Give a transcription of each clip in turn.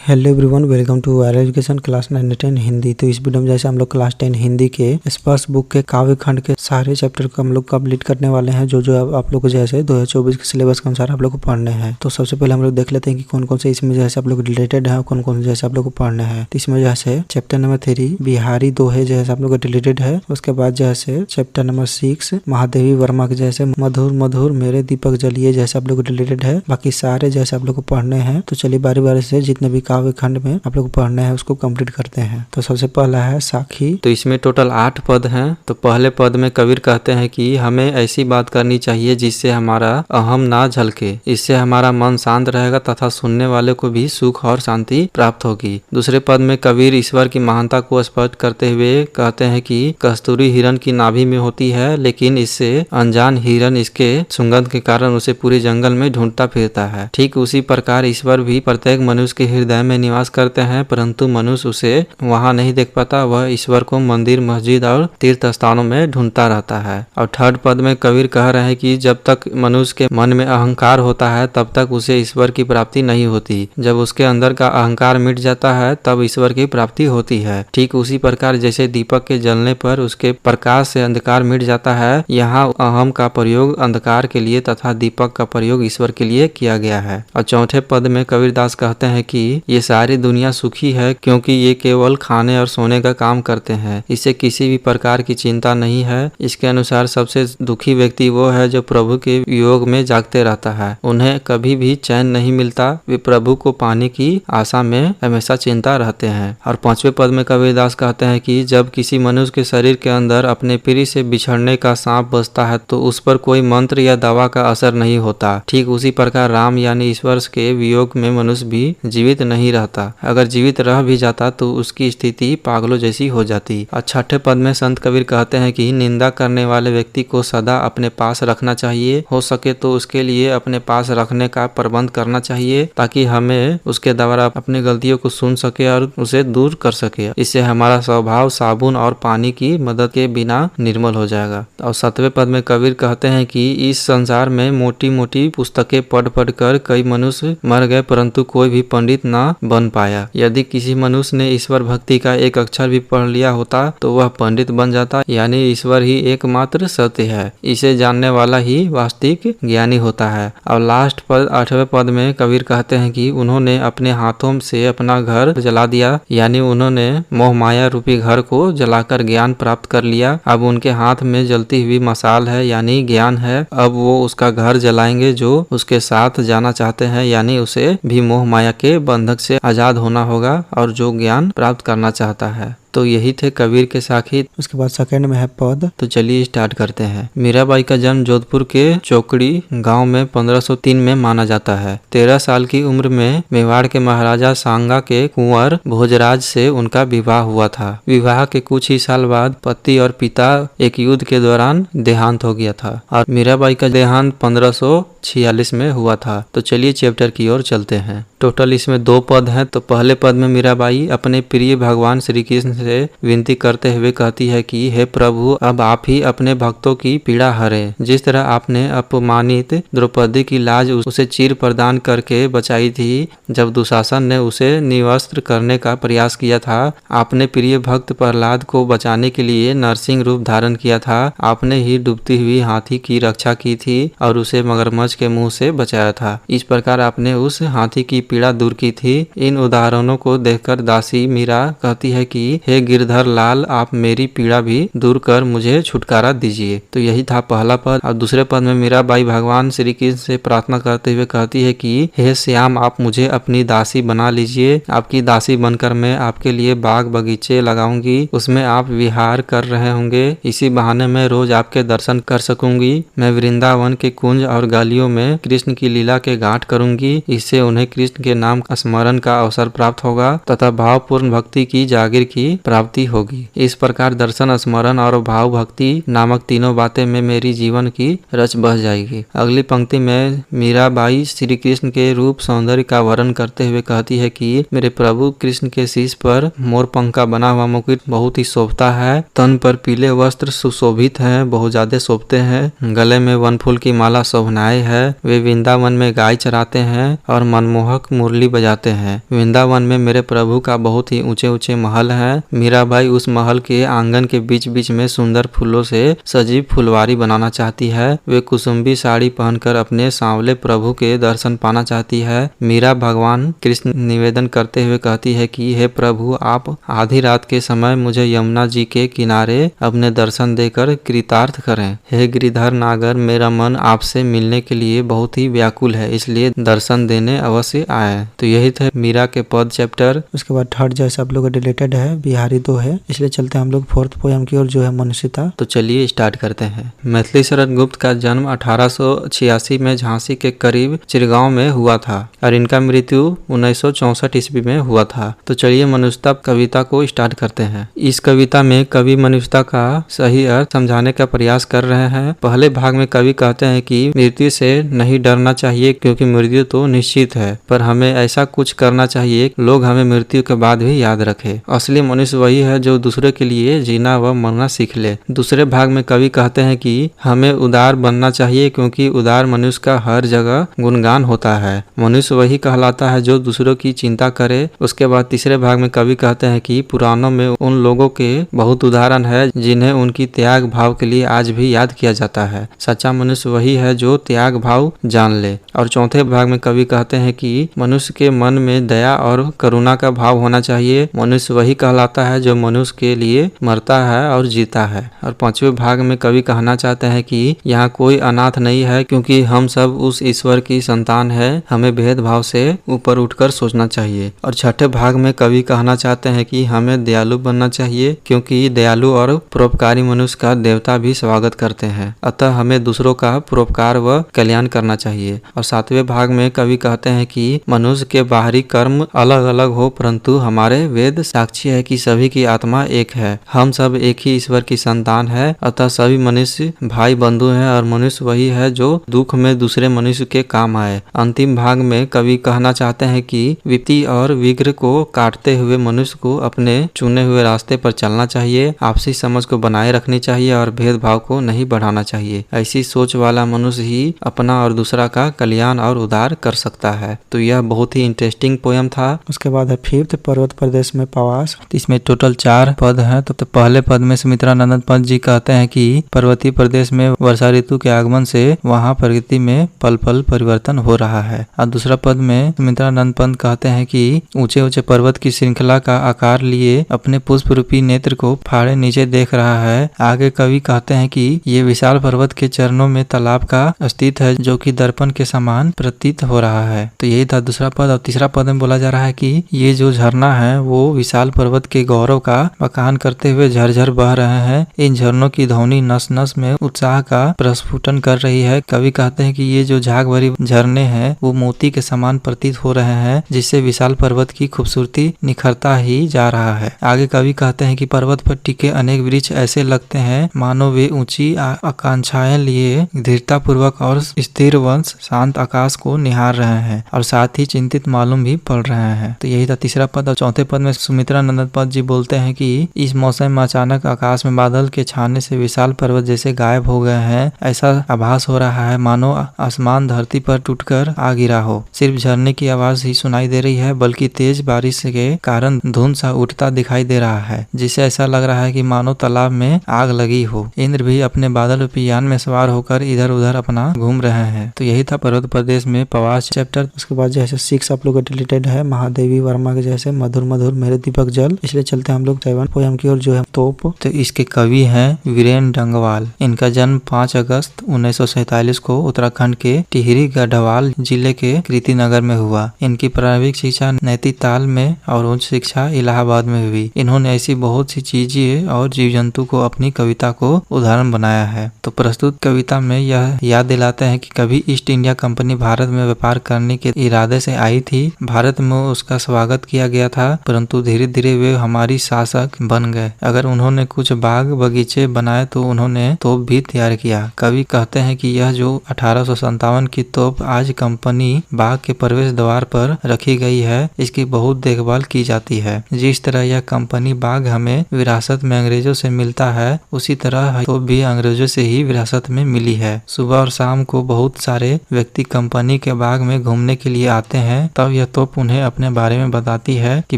Hello everyone, welcome to our education class 9-10 Hindi. तो इस video में जैसे हम लोग क्लास 10 हिंदी के स्पर्श बुक के काव्य खंड के सारे चैप्टर को हम लोग कंप्लीट करने वाले हैं, जो आप लोग को जैसे 2024 के सिलेबस के अनुसार आप लोग को पढ़ने हैं। तो सबसे पहले हम लोग देख लेते हैं कि कौन कौन से इसमें जैसे आप लोग रिलेटेड है और कौन कौन से जैसे आप लोग को पढ़ने हैं। तो इसमें जैसे चैप्टर नंबर 3 बिहारी दोहे जैसे आप लोग का रिलेटेड है। उसके बाद जैसे चैप्टर नंबर 6 महादेवी वर्मा के जैसे मधुर मधुर मेरे दीपक जलिए जैसे आप लोग रिलेटेड है। बाकी सारे जैसे आप लोग को पढ़ने हैं। तो चलिए बारी बारी से जितने भी काव्य खंड में आप लोग पढ़ना है उसको कंप्लीट करते हैं। तो सबसे पहला है साखी। तो इसमें टोटल 8 पद हैं। तो पहले पद में कबीर कहते हैं कि हमें ऐसी बात करनी चाहिए जिससे हमारा अहम ना झलके, इससे हमारा मन शांत रहेगा तथा सुनने वाले को भी सुख और शांति प्राप्त होगी। दूसरे पद में कबीर ईश्वर की महानता को स्पष्ट करते हुए कहते हैं कि कस्तूरी हिरण की नाभि में होती है, लेकिन इससे अनजान हिरण इसके सुगंध के कारण उसे पूरे जंगल में ढूंढता फिरता है। ठीक उसी प्रकार ईश्वर भी प्रत्येक मनुष्य के हृदय में निवास करते हैं, परंतु मनुष्य उसे वहां नहीं देख पाता। वह ईश्वर को मंदिर, मस्जिद और तीर्थ स्थानों में ढूंढता रहता है। और थर्ड पद में कबीर कह रहे हैं कि जब तक मनुष्य के मन में अहंकार होता है तब तक उसे ईश्वर की प्राप्ति नहीं होती। जब उसके अंदर का अहंकार मिट जाता है तब ईश्वर की प्राप्ति होती है। ठीक उसी प्रकार जैसे दीपक के जलने पर उसके प्रकाश से अंधकार मिट जाता है, यहाँ अहम का प्रयोग अंधकार के लिए तथा दीपक का प्रयोग ईश्वर के लिए किया गया है। और चौथे पद में कबीरदास कहते हैं कि ये सारी दुनिया सुखी है क्योंकि ये केवल खाने और सोने का काम करते हैं, इसे किसी भी प्रकार की चिंता नहीं है। इसके अनुसार सबसे दुखी व्यक्ति वो है जो प्रभु के वियोग में जागते रहता है, उन्हें कभी भी चैन नहीं मिलता, वे प्रभु को पाने की आशा में हमेशा चिंता रहते हैं। और पांचवें पद में कबीरदास कहते हैं कि जब किसी मनुष्य के शरीर के अंदर अपने प्रिय से बिछड़ने का सांप बसता है तो उस पर कोई मंत्र या दवा का असर नहीं होता। ठीक उसी प्रकार राम यानी ईश्वर के वियोग में मनुष्य भी जीवित नहीं रहता, अगर जीवित रह भी जाता तो उसकी स्थिति पागलों जैसी हो जाती। और छठे पद में संत कबीर कहते हैं कि निंदा करने वाले व्यक्ति को सदा अपने पास रखना चाहिए, हो सके तो उसके लिए अपने पास रखने का प्रबंध करना चाहिए ताकि हमें उसके द्वारा अपनी गलतियों को सुन सके और उसे दूर कर सके। इससे हमारा स्वभाव साबुन और पानी की मदद के बिना निर्मल हो जाएगा। और सातवें पद में कबीर कहते हैं कि इस संसार में मोटी मोटी पुस्तकें पढ़ पढ़ कर कई मनुष्य मर गए, परंतु कोई भी पंडित न बन पाया। यदि किसी मनुष्य ने ईश्वर भक्ति का एक अक्षर भी पढ़ लिया होता तो वह पंडित बन जाता, यानी ईश्वर ही एकमात्र सत्य है, इसे जानने वाला ही वास्तविक ज्ञानी होता है। और लास्ट पद 8वें पद में कबीर कहते हैं कि उन्होंने अपने हाथों से अपना घर जला दिया, यानी उन्होंने मोह माया रूपी घर को जलाकर ज्ञान प्राप्त कर लिया। अब उनके हाथ में जलती हुई मशाल है, यानी ज्ञान है। अब वो उसका घर जलाएंगे जो उसके साथ जाना चाहते हैं, यानी उसे भी मोह माया के बंधक से आजाद होना होगा और जो ज्ञान प्राप्त करना चाहता है। तो यही थे कबीर के साखी। उसके बाद सेकंड में है पद। तो चलिए स्टार्ट करते हैं। मीराबाई का जन्म जोधपुर के चौकड़ी गांव में 1503 में माना जाता है। 13 साल की उम्र में मेवाड़ के महाराजा सांगा के कुंवर भोजराज से उनका विवाह हुआ था। विवाह के कुछ ही साल बाद पति और पिता एक युद्ध के दौरान देहांत हो गया था और मीराबाई का देहांत 1546 में हुआ था। तो चलिए चैप्टर की ओर चलते हैं। टोटल इसमें 2 पद हैं। तो पहले पद में मीराबाई अपने प्रिय भगवान श्री कृष्ण से विनती करते हुए कहती है कि हे प्रभु, अब आप ही अपने भक्तों की पीड़ा हरे। जिस तरह आपने अपमानित द्रौपदी की लाज उसे चीर प्रदान करके बचाई थी जब दुशासन ने उसे निवस्त्र करने का प्रयास किया था, आपने प्रिय भक्त प्रहलाद को बचाने के लिए नरसिंह रूप धारण किया था। आपने ही डूबती हुई हाथी की रक्षा की थी और उसे मगरमच्छ के मुंह से बचाया था। इस प्रकार आपने उस हाथी की पीड़ा दूर की थी। इन उदाहरणों को देखकर दासी मीरा कहती है कि हे गिरधर लाल, आप मेरी पीड़ा भी दूर कर मुझे छुटकारा दीजिए। तो यही था पहला पद। और दूसरे पद में मीराबाई भगवान श्री कृष्ण से प्रार्थना करते हुए कहती है कि हे श्याम, आप मुझे अपनी दासी बना लीजिए। आपकी दासी बनकर मैं आपके लिए बाग बगीचे लगाऊंगी, उसमें आप विहार कर रहे होंगे। इसी बहाने मैं रोज आपके दर्शन कर सकूंगी। मैं वृंदावन के कुंज और गलियों में कृष्ण की लीला के गांठ करूंगी। इससे उन्हें कृष्ण के नाम स्मरण का अवसर प्राप्त होगा तथा भावपूर्ण भक्ति की जागीर की प्राप्ति होगी। इस प्रकार दर्शन, स्मरण और भाव भक्ति नामक तीनों बातें में मेरी जीवन की रच बस जाएगी। अगली पंक्ति में मीराबाई श्री कृष्ण के रूप सौंदर्य का वर्णन करते हुए कहती है कि मेरे प्रभु कृष्ण के शीश पर मोर पंख का बना हुआ मुकुट बहुत ही शोभता है। तन पर पीले वस्त्र सुशोभित हैं, बहुत ज्यादा शोभते हैं। गले में वनफूल की माला शोभनाए है। वे वृंदावन में गाय चराते हैं और मनमोहक मुरली बजाते हैं। वृंदावन में मेरे प्रभु का बहुत ही ऊंचे ऊंचे महल है। मीराबाई उस महल के आंगन के बीच बीच में सुंदर फूलों से सजी फुलवारी बनाना चाहती है। वे कुसुम्बी साड़ी पहनकर अपने सांवले प्रभु के दर्शन पाना चाहती है। मीरा भगवान कृष्ण निवेदन करते हुए कहती है कि हे प्रभु, आप आधी रात के समय मुझे यमुना जी के किनारे अपने दर्शन देकर कृतार्थ करें। हे गिरिधर नागर, मेरा मन आपसे मिलने के लिए बहुत ही व्याकुल है, इसलिए दर्शन देने अवश्य आए। तो यही थे मीरा के पद चैप्टर। उसके बाद थर्ड जैसे आप लोग रिलेटेड है, बिहारी 2 है, इसलिए चलते हैं हम लोग फोर्थ पोयम की ओर जो है मनुष्यता। तो चलिए स्टार्ट करते हैं। मैथिली शरद गुप्त का जन्म 1886 में झांसी के करीब चिरगांव में हुआ था और इनका मृत्यु 1964 ईस्वी में हुआ था। तो चलिए मनुष्यता कविता को स्टार्ट करते हैं। इस कविता में कवि मनुष्यता का सही अर्थ समझाने का प्रयास कर रहे हैं। पहले भाग में कवि कहते हैं कि मृत्यु से नहीं डरना चाहिए क्योंकि मृत्यु तो निश्चित है, पर हमें ऐसा कुछ करना चाहिए लोग हमें मृत्यु के बाद भी याद रखें। असली मनुष्य वही है जो दूसरे के लिए जीना व मरना सीख ले। दूसरे भाग में कवि कहते हैं कि हमें उदार बनना चाहिए क्योंकि उदार मनुष्य का हर जगह गुणगान होता है। मनुष्य वही कहलाता है जो दूसरों की चिंता करे। उसके बाद तीसरे भाग में कवि कहते हैं कि पुराणों में उन लोगों के बहुत उदाहरण है जिन्हें उनकी त्याग भाव के लिए आज भी याद किया जाता है। सच्चा मनुष्य वही है जो त्याग भाव जान ले। और चौथे भाग में कवि कहते हैं कि मनुष्य के मन में दया और करुणा का भाव होना चाहिए। मनुष्य वही कहलाता है जो मनुष्य के लिए मरता है और जीता है। और पांचवें भाग में कवि कहना चाहते हैं कि यहाँ कोई अनाथ नहीं है क्योंकि हम सब उस ईश्वर की संतान है। हमें भेदभाव से ऊपर उठकर सोचना चाहिए। और छठे भाग में कवि कहना चाहते हैं कि हमें दयालु बनना चाहिए क्योंकि दयालु और परोपकारी मनुष्य का देवता भी स्वागत करते हैं। अतः हमें दूसरों का परोपकार व कल्याण करना चाहिए। और सातवें भाग में कवि कहते हैं कि मनुष्य के बाहरी कर्म अलग अलग हो परंतु हमारे वेद साक्षी है कि सभी की आत्मा एक है। हम सब एक ही ईश्वर की संतान है। अतः सभी मनुष्य भाई बंधु हैं और मनुष्य वही है जो दुख में दूसरे मनुष्य के काम आए। अंतिम भाग में कवि कहना चाहते हैं कि विपत्ति और विघ्न को काटते हुए मनुष्य को अपने चुने हुए रास्ते पर चलना चाहिए। आपसी समझ को बनाए रखनी चाहिए और भेदभाव को नहीं बढ़ाना चाहिए। ऐसी सोच वाला मनुष्य ही अपना और दूसरा का कल्याण और उद्धार कर सकता है। तो यह बहुत ही इंटरेस्टिंग पोयम था। उसके बाद है फिफ्थ, पर्वत प्रदेश में प्रवास। इसमें टोटल 4 पद हैं। तो पहले पद में सुमित्रानंद पंत जी कहते हैं कि पर्वतीय प्रदेश में वर्षा ऋतु के आगमन से वहां प्रकृति में पल पल परिवर्तन हो रहा है। और दूसरा पद में सुमित्रानंद पंत कहते हैं कि ऊंचे ऊंचे पर्वत की श्रृंखला का आकार लिए अपने पुष्प रूपी नेत्र को फाड़े नीचे देख रहा है। आगे कवि कहते हैं कि ये विशाल पर्वत के चरणों में तालाब का अस्तित्व है जो कि दर्पण के समान प्रतीत हो रहा है। तो यही था दूसरा पद। और तीसरा पद में बोला जा रहा है कि ये जो झरना है वो विशाल पर्वत के गौरव का बखान करते हुए झरझर बह रहे हैं। इन झरनों की ध्वनि नस नस में उत्साह का प्रस्फुटन कर रही है। कवि कहते हैं कि ये जो झाग भरी झरने हैं वो मोती के समान प्रतीत हो रहे हैं जिससे विशाल पर्वत की खूबसूरती निखरता ही जा रहा है। आगे कवि कहते हैं कि पर्वत पर टिके अनेक वृक्ष ऐसे लगते हैं मानो वे ऊंची आकांक्षाएं लिए दृढ़ता पूर्वक और स्थिर वंश शांत आकाश को निहार रहे हैं और साथ ही चिंतित मालूम भी पड़ रहे हैं। तो यही था तीसरा पद। और चौथे पद में सुमित्रानंद पंत जी बोलते हैं कि इस मौसम में अचानक आकाश में बादल के छाने से विशाल पर्वत जैसे गायब हो गए हैं। ऐसा आभास हो रहा है मानो आसमान धरती पर टूटकर आ गिरा हो। सिर्फ झरने की आवाज ही सुनाई दे रही है बल्कि तेज बारिश के कारण धुंध सा उठता दिखाई दे रहा है जिससे ऐसा लग रहा है कि मानो तालाब में आग लगी हो। इंद्र भी अपने बादल रूपी यान में सवार होकर इधर उधर अपना घूम रहे हैं। तो यही था पर्वत प्रदेश में प्रवास चैप्टर। उसके बाद जैसे 6 आप लोग रिलेटेड है महादेवी वर्मा के जैसे मधुर मधुर मेरे दीपक जल। इसलिए चलते हैं हम लोग 7 पोयम की ओर जो है तोप। तो इसके कवि हैं वीरेन डंगवाल। इनका जन्म 5 अगस्त 1947 को उत्तराखंड के टिहरी गढ़वाल जिले के कृति नगर में हुआ। इनकी प्रारंभिक शिक्षा नैनीताल में और उच्च शिक्षा इलाहाबाद में हुई। इन्होंने ऐसी बहुत सी चीजें और जीव जंतु को अपनी कविता को उदाहरण बनाया है। तो प्रस्तुत कविता में यह याद दिलाते हैं कि कभी ईस्ट इंडिया कंपनी भारत में व्यापार करने के इरादे से आई थी। भारत में उसका स्वागत किया गया था परंतु धीरे धीरे वे हमारी शासक बन गए। अगर उन्होंने कुछ बाग बगीचे बनाए तो उन्होंने तोप भी तैयार किया। कवि कहते हैं कि यह जो 1857 की तोप आज कंपनी बाग के प्रवेश द्वार पर रखी गई है, इसकी बहुत देखभाल की जाती है। जिस तरह यह कंपनी बाग हमें विरासत में अंग्रेजों से मिलता है, उसी तरह तोप भी अंग्रेजों से ही विरासत में मिली है। सुबह और शाम को बहुत सारे व्यक्ति कंपनी के बाग में घूमने के लिए आते हैं, तब यह तोप उन्हें अपने बारे में बताती है कि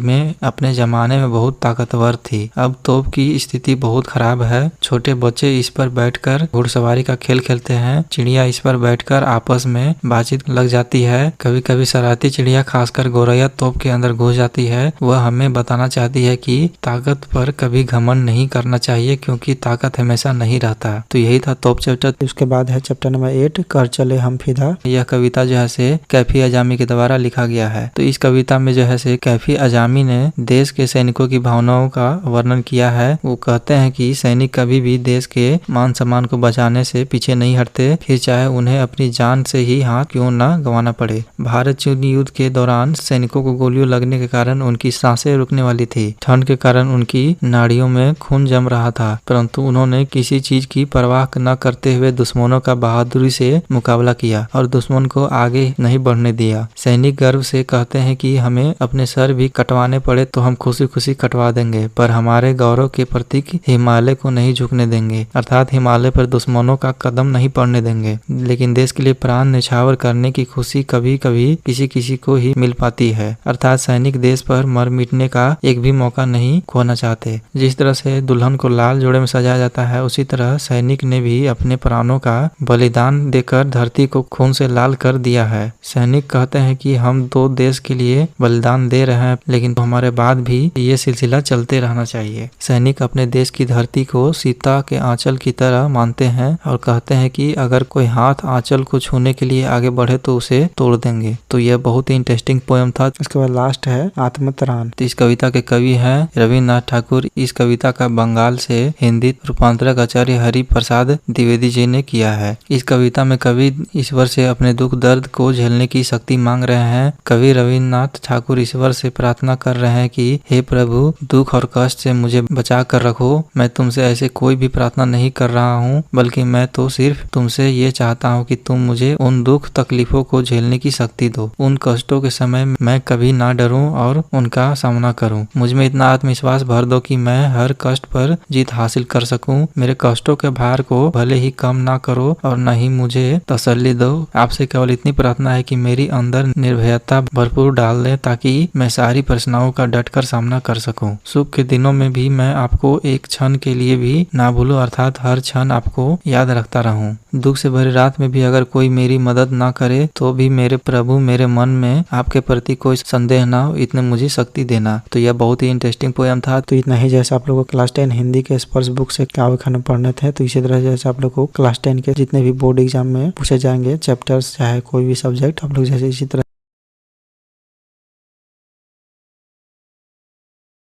मैं अपने जमाने में बहुत ताकतवर थी। अब तोप की स्थिति बहुत खराब है। छोटे बच्चे इस पर बैठकर घुड़सवारी का खेल खेलते हैं। चिड़िया इस पर बैठकर आपस में बातचीत लग जाती है। कभी कभी शरारती चिड़िया, खासकर गौरैया, तोप के अंदर घुस जाती है। वह हमें बताना चाहती है कि ताकत पर कभी घमंड नहीं करना चाहिए, क्योंकि ताकत हमेशा नहीं रहता। तो यही था तोप चैप्टर। उसके बाद है चैप्टर नंबर 8, कर चले हम फिदा। यह कविता जो है से कैफी अजामी के द्वारा लिखा गया है। तो इस कविता में जो है से कैफी अजामी ने देश के सैनिकों की भावनाओं का वर्णन किया है। वो कहते हैं कि सैनिक कभी भी देश के मान सम्मान को बचाने से पीछे नहीं हटते, फिर चाहे उन्हें अपनी जान से ही हाथ क्यों न गंवाना पड़े। भारत चीन युद्ध के दौरान सैनिकों को गोलियों लगने के कारण उनकी सांसें रुकने वाली थी। ठंड के कारण उनकी नाड़ियों में खून जम रहा था, परंतु उन्होंने किसी चीज की परवाह न करते हुए दुश्मनों का बहादुरी से मुकाबला किया और दुश्मन को आगे नहीं बढ़ने दिया। सैनिक गर्व से कहते हैं कि हमें अपने सर भी कटवाने पड़े तो हम खुशी खुशी कटवा देंगे, पर हमारे गौरव के प्रतीक हिमालय को नहीं झुकने देंगे, अर्थात हिमालय पर दुश्मनों का कदम नहीं पड़ने देंगे। लेकिन देश के लिए प्राण न्यौछावर करने की खुशी कभी कभी किसी किसी को ही मिल पाती है, अर्थात सैनिक देश पर मर मिटने का एक भी मौका नहीं खोना चाहते। जिस तरह से दुल्हन को लाल जोड़े में सजाया जाता है, उसी तरह सैनिक ने भी अपने प्राणों का बलिदान देकर धरती को खून से लाल कर दिया है। सैनिक कहते हैं कि हम तो देश के लिए बलिदान दे रहे हैं, लेकिन हमारे बाद भी ये सिलसिला चलते रहना चाहिए। सैनिक अपने देश की धरती को सीता के आंचल की तरह मानते हैं और कहते हैं कि अगर कोई हाथ आंचल को छूने के लिए आगे बढ़े तो उसे तोड़ देंगे। तो यह बहुत ही इंटरेस्टिंग पोएम था। इसके बाद लास्ट है आत्मतरान। तो इस कविता के कवि हैं रविन्द्रनाथ ठाकुर। इस कविता का बंगाल से हिंदी रूपांतरक आचार्य हरि प्रसाद द्विवेदी जी ने किया है। इस कविता में कवि ईश्वर से अपने दुख दर्द को झेलने की शक्ति मांग रहे हैं। कवि रविन्द्रनाथ ठाकुर ईश्वर से प्रार्थना कर रहे हैं कि हे प्रभु, दुख और कष्ट से मुझे बचा कर रखो। मैं तुमसे ऐसे कोई भी प्रार्थना नहीं कर रहा हूँ, बल्कि मैं तो सिर्फ तुमसे ये चाहता हूँ कि तुम मुझे उन दुख तकलीफों को झेलने की शक्ति दो। उन कष्टों के समय मैं कभी ना डरूं और उनका सामना करूं। मुझ में इतना आत्मविश्वास भर दो कि मैं हर कष्ट पर जीत हासिल कर सकूं। मेरे कष्टों के भार को भले ही कम ना करो और न ही मुझे तसल्ली दो। आपसे केवल इतनी प्रार्थना है कि मेरी अंदर निर्भयता भरपूर डाल दे, ताकि मैं सारी प्रश्नाओं का डटकर सामना कर सकूं। सुख के दिनों में भी मैं आपको एक क्षण के लिए भी ना भूलूं, अर्थात हर क्षण आपको याद रखता रहूं। दुख से भरी रात में भी अगर कोई मेरी मदद ना करे तो भी मेरे प्रभु, मेरे मन में आपके प्रति कोई संदेह ना हो, इतने मुझे शक्ति देना। तो यह बहुत ही इंटरेस्टिंग पोएम था। तो इतना ही। जैसे आप लोगों को क्लास 10 हिंदी के स्पर्श बुक से काव्य खंड पढ़ने थे, तो इसी तरह जैसे आप लोग को क्लास 10 के जितने भी बोर्ड एग्जाम में पूछे जाएंगे चैप्टर्स, चाहे कोई भी सब्जेक्ट, आप लोग जैसे इसी तरह